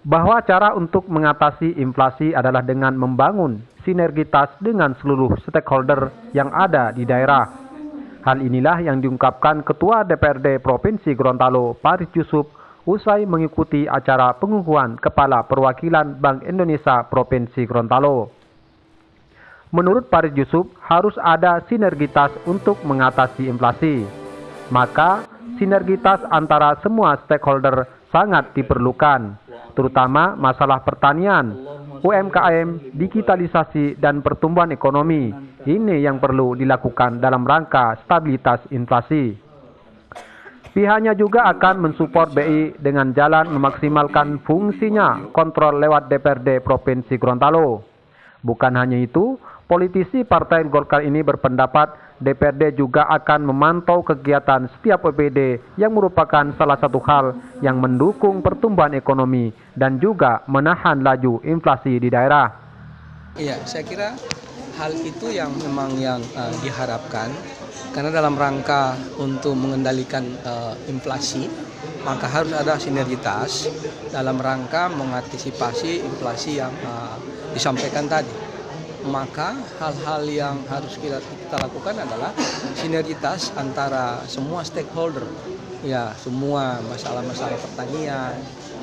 bahwa cara untuk mengatasi inflasi adalah dengan membangun sinergitas dengan seluruh stakeholder yang ada di daerah. Hal inilah yang diungkapkan Ketua DPRD Provinsi Gorontalo, Farid Yusuf, usai mengikuti acara pengukuhan Kepala Perwakilan Bank Indonesia Provinsi Gorontalo. Menurut Farid Yusuf, harus ada sinergitas untuk mengatasi inflasi. Maka, sinergitas antara semua stakeholder sangat diperlukan, terutama masalah pertanian, UMKM, digitalisasi, dan pertumbuhan ekonomi. Ini yang perlu dilakukan dalam rangka stabilitas inflasi. Pihaknya juga akan mensupport BI dengan jalan memaksimalkan fungsinya kontrol lewat DPRD Provinsi Gorontalo. Bukan hanya itu, politisi Partai Golkar ini berpendapat DPRD juga akan memantau kegiatan setiap OPD yang merupakan salah satu hal yang mendukung pertumbuhan ekonomi dan juga menahan laju inflasi di daerah. Iya, saya kira hal itu yang memang diharapkan, karena dalam rangka untuk mengendalikan inflasi, maka harus ada sinergitas dalam rangka mengantisipasi inflasi yang disampaikan tadi. Maka hal-hal yang harus kita lakukan adalah sinergitas antara semua stakeholder, ya, semua masalah-masalah pertanian,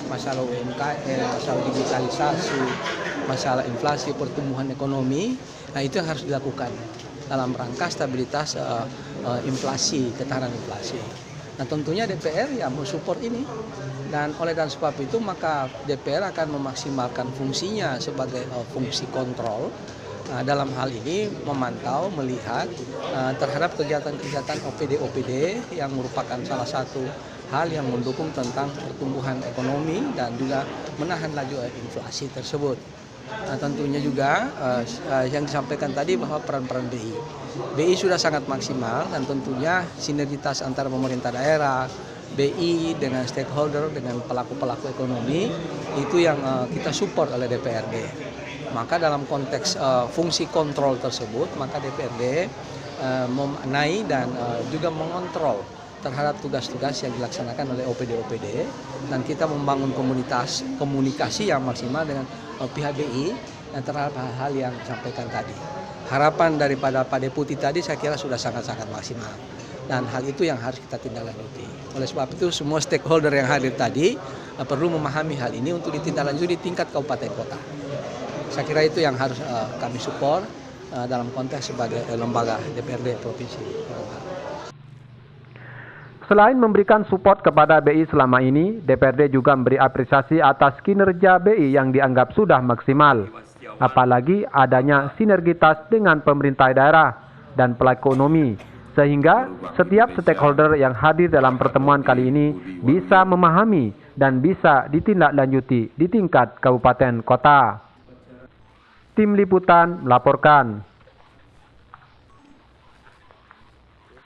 masalah UMKM, masalah digitalisasi, masalah inflasi, pertumbuhan ekonomi. Nah, itu yang harus dilakukan dalam rangka stabilitas inflasi, ketahanan inflasi. Nah, tentunya DPR ya mensupport ini, dan oleh dan sebab itu maka DPR akan memaksimalkan fungsinya sebagai fungsi kontrol. Nah, dalam hal ini memantau, melihat terhadap kegiatan-kegiatan OPD-OPD yang merupakan salah satu hal yang mendukung tentang pertumbuhan ekonomi dan juga menahan laju inflasi tersebut. Nah, tentunya juga yang disampaikan tadi bahwa peran-peran BI sudah sangat maksimal, dan tentunya sinergitas antara pemerintah daerah, BI dengan stakeholder, dengan pelaku-pelaku ekonomi, itu yang kita support oleh DPRD. Maka dalam konteks fungsi kontrol tersebut, maka DPRD memaknai dan juga mengontrol terhadap tugas-tugas yang dilaksanakan oleh OPD-OPD, dan kita membangun komunikasi yang maksimal dengan pihak BI terhadap hal-hal yang disampaikan tadi. Harapan daripada Pak Deputi tadi saya kira sudah sangat-sangat maksimal, dan hal itu yang harus kita tindaklanjuti. Oleh sebab itu semua stakeholder yang hadir tadi perlu memahami hal ini untuk ditindaklanjuti di tingkat kabupaten kota. Saya kira itu yang harus kami support dalam konteks sebagai lembaga DPRD Provinsi. Selain memberikan support kepada BI selama ini, DPRD juga memberi apresiasi atas kinerja BI yang dianggap sudah maksimal. Apalagi adanya sinergitas dengan pemerintah daerah dan pelaku ekonomi, sehingga setiap stakeholder yang hadir dalam pertemuan kali ini bisa memahami dan bisa ditindaklanjuti di tingkat kabupaten kota. Tim Liputan melaporkan.